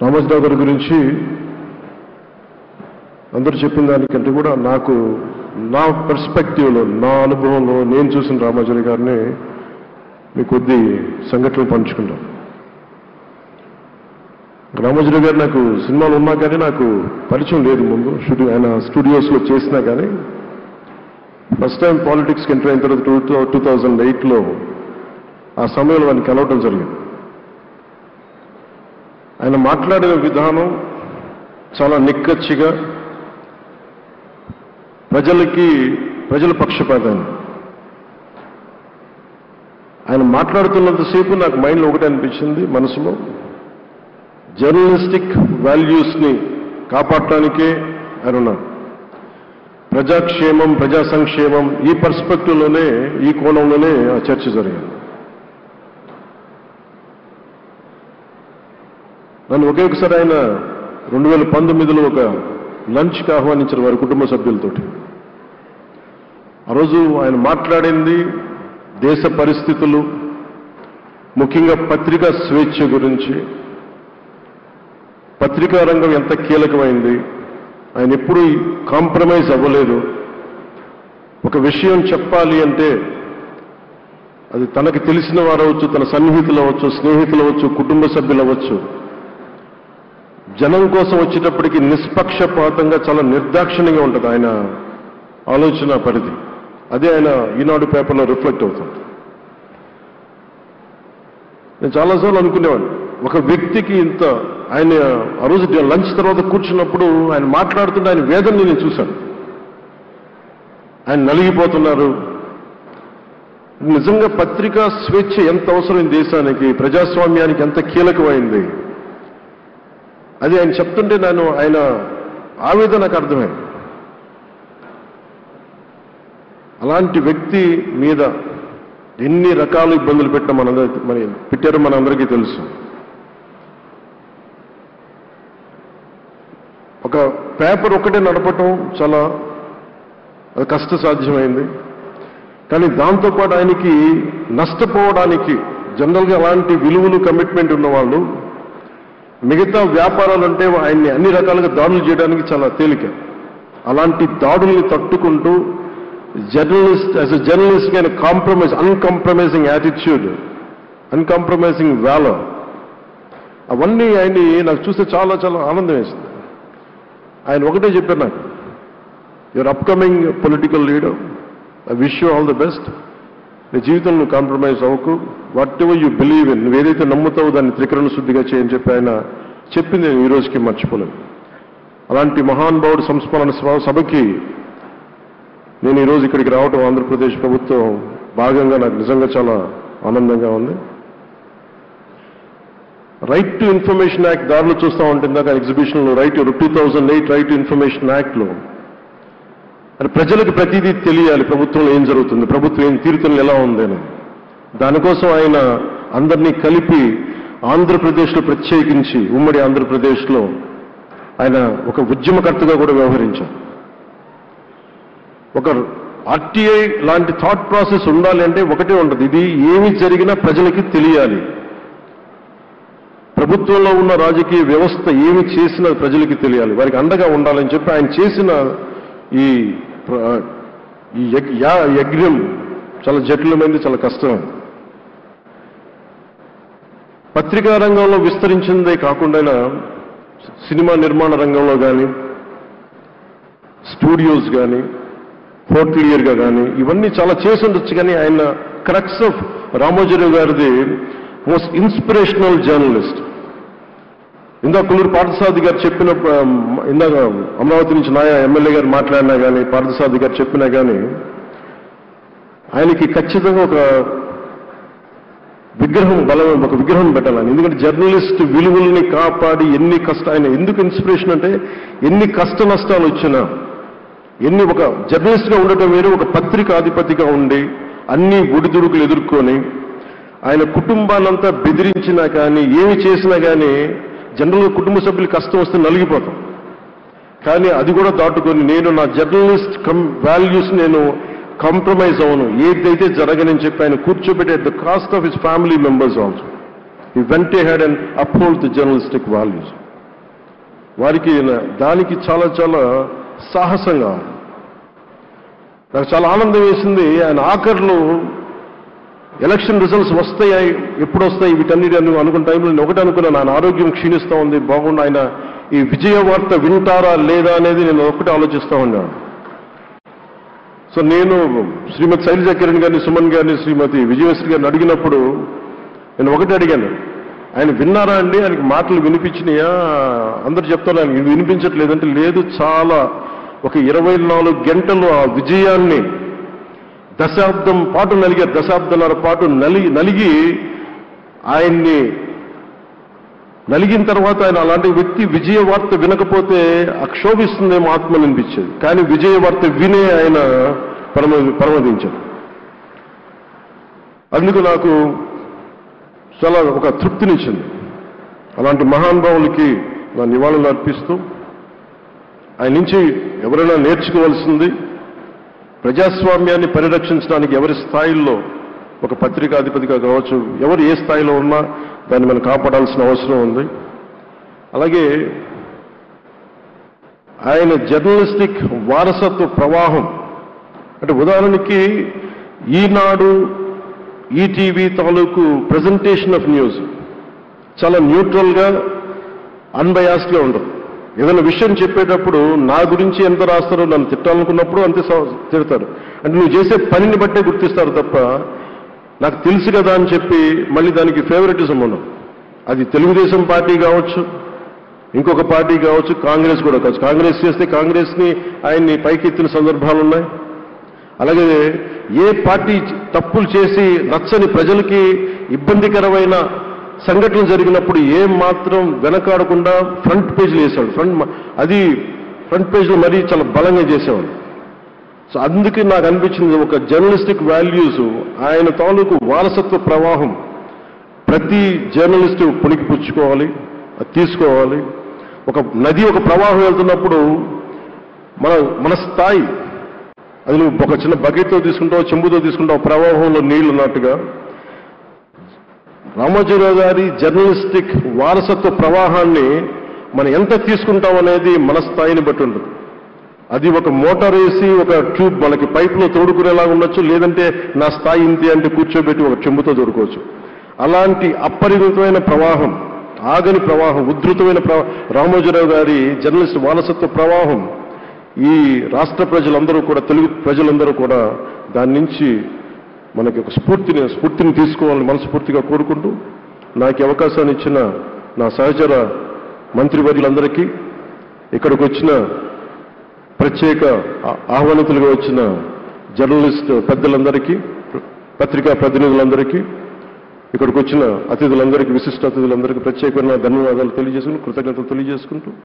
రామోజీరావు గారి గురించి అందరూ చెప్పిన దానికంటే కూడా నాకు నా పర్స్పెక్టివ్లో, నా అనుభవంలో నేను చూసిన రామోజీరావు గారిని మీ కొద్ది సంఘటనలు పంచుకుంటాను. రామోజీరావు గారు నాకు సినిమాలు ఉన్నా కానీ నాకు పరిచయం లేదు. ముందు ఆయన స్టూడియోస్లో చేసినా కానీ ఫస్ట్ టైం పాలిటిక్స్కి ఎంటర్ అయిన తర్వాత 2008లో ఆ సమయంలో ఆయన కలవటం జరిగింది. ఆయన మాట్లాడిన విధానం చాలా నిక్కచ్చిగా, ప్రజల పక్షపాతాన్ని. ఆయన మాట్లాడుతున్నంతసేపు నాకు మైండ్లో ఒకటే అనిపించింది, మనసులో జర్నలిస్టిక్ వాల్యూస్ని కాపాడటానికే ఆయన ఉన్నారు. ప్రజాక్షేమం, ప్రజా సంక్షేమం, ఈ పర్స్పెక్టివ్లోనే, ఈ కోణంలోనే ఆ చర్చ జరిగింది. నన్ను ఒకే ఒకసారి ఆయన 2019లో ఒక లంచ్కి ఆహ్వానించారు వారి కుటుంబ సభ్యులతోటి. ఆ రోజు ఆయన మాట్లాడింది దేశ పరిస్థితులు, ముఖ్యంగా పత్రికా స్వేచ్ఛ గురించి, పత్రికా రంగం ఎంత కీలకమైంది. ఆయన ఎప్పుడూ కాంప్రమైజ్ అవ్వలేదు. ఒక విషయం చెప్పాలి అంటే అది తనకు తెలిసిన వారు అవ్వచ్చు, తన సన్నిహితులు అవ్వచ్చు, స్నేహితులు అవ్వచ్చు, కుటుంబ సభ్యులు అవ్వచ్చు, జనం కోసం వచ్చేటప్పటికి నిష్పక్షపాతంగా చాలా నిర్దాక్షిణ్యంగా ఉంటుంది ఆయన ఆలోచన పరిధి. అదే ఆయన ఈనాడు పేపర్లో రిఫ్లెక్ట్ అవుతుంది. నేను చాలాసార్లు అనుకునేవాడిని, ఒక వ్యక్తికి ఇంత, ఆయన ఆ రోజు లంచ్ తర్వాత కూర్చున్నప్పుడు ఆయన మాట్లాడుతుంటే ఆయన వేదనని నేను చూశాను. ఆయన నలిగిపోతున్నారు. నిజంగా పత్రికా స్వేచ్ఛ ఎంత అవసరం దేశానికి, ప్రజాస్వామ్యానికి ఎంత కీలకమైంది అది ఆయన చెప్తుంటే ఆయన ఆవేదన నాకు అర్థమైంది. అలాంటి వ్యక్తి మీద ఎన్ని రకాల ఇబ్బందులు పెట్టారో మనందరికీ తెలుసు. ఒక పేపర్ ఒక్కటే నడపటం చాలా కష్టసాధ్యమైంది. కానీ దాంతోపాటు ఆయనకి నష్టపోవడానికి, జనరల్గా అలాంటి విలువలు, కమిట్మెంట్ ఉన్నవాళ్ళు మిగతా వ్యాపారాలు అంటే ఆయన్ని అన్ని రకాలుగా దాడులు చేయడానికి చాలా తేలిక. అలాంటి దాడుల్ని తట్టుకుంటూ యాజ్ ఎ జర్నలిస్ట్ ఆయన అన్కాంప్రమైజింగ్ యాటిట్యూడ్, అన్కాంప్రమైజింగ్ వాల్యూర్, అవన్నీ ఆయన్ని నాకు చూస్తే చాలా చాలా ఆనందం వేసింది. ఆయన ఒకటే చెప్పారు నాకు, your upcoming political leader, I wish you all the best. నీ జీవితంలో నువ్వు కాంప్రమైజ్ అవ్వకు, what ever you believe in, నువ్వు ఏదైతే నమ్ముతావో దాన్ని త్రికరణ శుద్ధిగా చేయని చెప్పి ఆయన చెప్పింది నేను ఈ రోజుకి మర్చిపోలేను. అలాంటి మహానుభావుడు సంస్మరణ సభకి నేను ఈరోజు ఇక్కడికి రావటం ఆంధ్రప్రదేశ్ ప్రభుత్వం భాగంగా నాకు నిజంగా చాలా ఆనందంగా ఉంది. రైట్ టు ఇన్ఫర్మేషన్ యాక్ట్ దారిలో చూస్తూ ఉంటుంది దాకా ఎగ్జిబిషన్లో 2008 రైట్ టు ఇన్ఫర్మేషన్ యాక్ట్లో అది ప్రజలకు ప్రతిదీ తెలియాలి, ప్రభుత్వంలో ఏం జరుగుతుంది, ప్రభుత్వం ఏం తీరుతలు ఎలా ఉందని. దానికోసం ఆయన అందరినీ కలిపి ఆంధ్రప్రదేశ్లో, ప్రత్యేకించి ఉమ్మడి ఆంధ్రప్రదేశ్లో ఆయన ఒక ఉద్యమకర్తగా కూడా వ్యవహరించారు. ఒక ఆర్టీఐ లాంటి థాట్ ప్రాసెస్ ఉండాలి అంటే ఒకటే ఉంటుంది, ఇది ఏమి జరిగినా ప్రజలకి తెలియాలి, ప్రభుత్వంలో ఉన్న రాజకీయ వ్యవస్థ ఏమి చేసినా ప్రజలకి తెలియాలి, వారికి అండగా ఉండాలని చెప్పి ఆయన చేసిన ఈ యజ్ఞం చాలా జటిలమైంది, చాలా కష్టమైంది. పత్రికా రంగంలో విస్తరించిందే కాకుండా సినిమా నిర్మాణ రంగంలో కానీ, స్టూడియోస్ కానీ, హోటలియర్గా కానీ ఇవన్నీ చాలా చేసి ఉండొచ్చు. కానీ ఆయన క్రక్స్ ఆఫ్ రామోజీరావు గారిది మోస్ట్ ఇన్స్పిరేషనల్ జర్నలిస్ట్. ఇందాక కొల్లూరు పార్థసారథి గారు చెప్పిన, ఇందాక అమరావతి నుంచి నాయ ఎమ్మెల్యే గారు మాట్లాడినా కానీ, పార్థసారథి గారు చెప్పినా కానీ ఆయనకి ఖచ్చితంగా ఒక విగ్రహం పెట్టాలని. ఎందుకంటే జర్నలిస్ట్ విలువల్ని కాపాడి ఆయన ఎందుకు ఇన్స్పిరేషన్ అంటే ఎన్ని కష్ట నష్టాలు వచ్చినా, ఒక జర్నలిస్ట్గా ఉండటం వేరు, ఒక పత్రికాధిపతిగా ఉండి అన్ని ఒడిదుడుకులు ఎదుర్కొని ఆయన కుటుంబాన్నంతా బెదిరించినా కానీ, ఏమి చేసినా కానీ జనరల్గా కుటుంబ సభ్యులు కష్టం వస్తే నలిగిపోతాం. కానీ అది కూడా దాటుకొని నేను నా జర్నలిస్ట్ వాల్యూస్ నేను కాంప్రమైజ్ అవ్వను, ఏదైతే జరగనని చెప్పి ఆయన కూర్చోబెట్టి at the cost of his family members also he vent ahead and uphold the journalistic values. వారికి దానికి చాలా చాలా సాహసంగా నాకు చాలా ఆనందం వేసింది. ఆయన ఆఖర్లు ఎలక్షన్ రిజల్ట్స్ వస్తాయి, ఎప్పుడు వస్తాయి వీటన్నిటి అనుకున్న టైంలో నేను ఒకటి అనుకున్నాను, ఆయన ఆరోగ్యం క్షీణిస్తూ ఉంది, బాగుండు, ఆయన ఈ విజయ వార్త వింటారా లేదా అనేది నేను ఒకటి ఆలోచిస్తూ ఉన్నాను. సో నేను శ్రీమతి శైలజ కిరణ్ గారిని, సుమన్ గారిని, శ్రీమతి విజయశ్రీ గారిని అడిగినప్పుడు నేను ఒకటి అడిగాను, ఆయన విన్నారా అండి, ఆయనకి మాటలు వినిపించినాయా? అందరు చెప్తారు ఆయన వినిపించట్లేదంటే, లేదు, చాలా ఒక 24 గంటలు ఆ విజయాన్ని దశాబ్దం పాటు నలిగారు, దశాబ్దాల పాటు నలిగి ఆయన్ని నలిగిన తర్వాత ఆయన అలాంటి వ్యక్తి విజయ వార్త వినకపోతే అక్షోభిస్తుందేమో ఆత్మని అనిపించేది. కానీ విజయ వార్త వినే ఆయన పరమదించారు. అందుకు నాకు చాలా ఒక తృప్తినిచ్చింది. అలాంటి మహానుభావులకి నా నివాళులు అర్పిస్తూ ఆయన నుంచి ఎవరైనా నేర్చుకోవాల్సింది, ప్రజాస్వామ్యాన్ని పరిరక్షించడానికి ఎవరి స్థాయిల్లో ఒక పత్రికాధిపతిగా కావచ్చు, ఎవరు ఏ స్థాయిలో ఉన్నా దాన్ని మనం కాపాడాల్సిన అవసరం ఉంది. అలాగే ఆయన జర్నలిస్టిక్ వారసత్వ ప్రవాహం అంటే ఉదాహరణకి ఈనాడు, ఈటీవీ తాలూకు ప్రజెంటేషన్ ఆఫ్ న్యూస్ చాలా న్యూట్రల్గా, అన్బయాస్డ్గా ఉండదు. ఏదైనా విషయం చెప్పేటప్పుడు నా గురించి ఎంత రాస్తారో, నన్ను తిట్టాలనుకున్నప్పుడు అంతే తిడతారు. అంటే నువ్వు చేసే పనిని బట్టే గుర్తిస్తారు తప్ప నాకు తెలుసు కదా అని చెప్పి మళ్ళీ దానికి ఫేవరెటిజం ఉండదు. అది తెలుగుదేశం పార్టీ కావచ్చు, ఇంకొక పార్టీ కావచ్చు, కాంగ్రెస్ కూడా కావచ్చు. కాంగ్రెస్ చేస్తే కాంగ్రెస్ని ఆయన్ని పైకెత్తిన సందర్భాలు ఉన్నాయి. అలాగే ఏ పార్టీ తప్పులు చేసి నచ్చని ప్రజలకి ఇబ్బందికరమైన సంఘటనలు జరిగినప్పుడు ఏం మాత్రం వెనకాడకుండా ఫ్రంట్ పేజీలు వేశాడు. ఫ్రంట్ పేజీలో మరీ చాలా బలంగా చేసేవాడు. సో అందుకే నాకు అనిపించింది ఒక జర్నలిస్టిక్ వాల్యూస్, ఆయన తాలూకు వారసత్వ ప్రవాహం ప్రతి జర్నలిస్టు పుణికి పుచ్చుకోవాలి, అది తీసుకోవాలి. ఒక నది ఒక ప్రవాహం వెళ్తున్నప్పుడు మన స్థాయి, అది నువ్వు ఒక చిన్న బకెట్తో తీసుకుంటావు, చెంబుతో తీసుకుంటావు, ప్రవాహంలో నీళ్లు ఉన్నట్టుగా రామోజీరావు గారి జర్నలిస్టిక్ వారసత్వ ప్రవాహాన్ని మనం ఎంత తీసుకుంటాం అనేది మన స్థాయిని బట్టి ఉంటుంది. అది ఒక మోటార్ వేసి ఒక ట్యూబ్ మనకి పైపులో తోడుకునేలాగా ఉండొచ్చు, లేదంటే నా స్థాయి ఇంతే అంటే కూర్చోబెట్టి ఒక చెంబుతో తోడుకోవచ్చు. అలాంటి అపరిమితమైన ప్రవాహం, ఆగని ప్రవాహం, ఉధృతమైన రామోజీరావు గారి జర్నలిస్ట్ వారసత్వ ప్రవాహం ఈ రాష్ట్ర ప్రజలందరూ కూడా, తెలుగు ప్రజలందరూ కూడా దాని నుంచి మనకి ఒక స్ఫూర్తిని తీసుకోవాలని మనస్ఫూర్తిగా కోరుకుంటూ, నాకు అవకాశాన్ని ఇచ్చిన నా సహచర మంత్రివర్యులందరికీ, ఇక్కడికి వచ్చిన ప్రత్యేక ఆహ్వానితులుగా వచ్చిన జర్నలిస్ట్ పెద్దలందరికీ, పత్రికా ప్రతినిధులందరికీ, ఇక్కడికి వచ్చిన అతిథులందరికీ, విశిష్ట అతిథులందరికీ ప్రత్యేకమైన ధన్యవాదాలు తెలియజేసుకుని, కృతజ్ఞతలు తెలియజేసుకుంటూ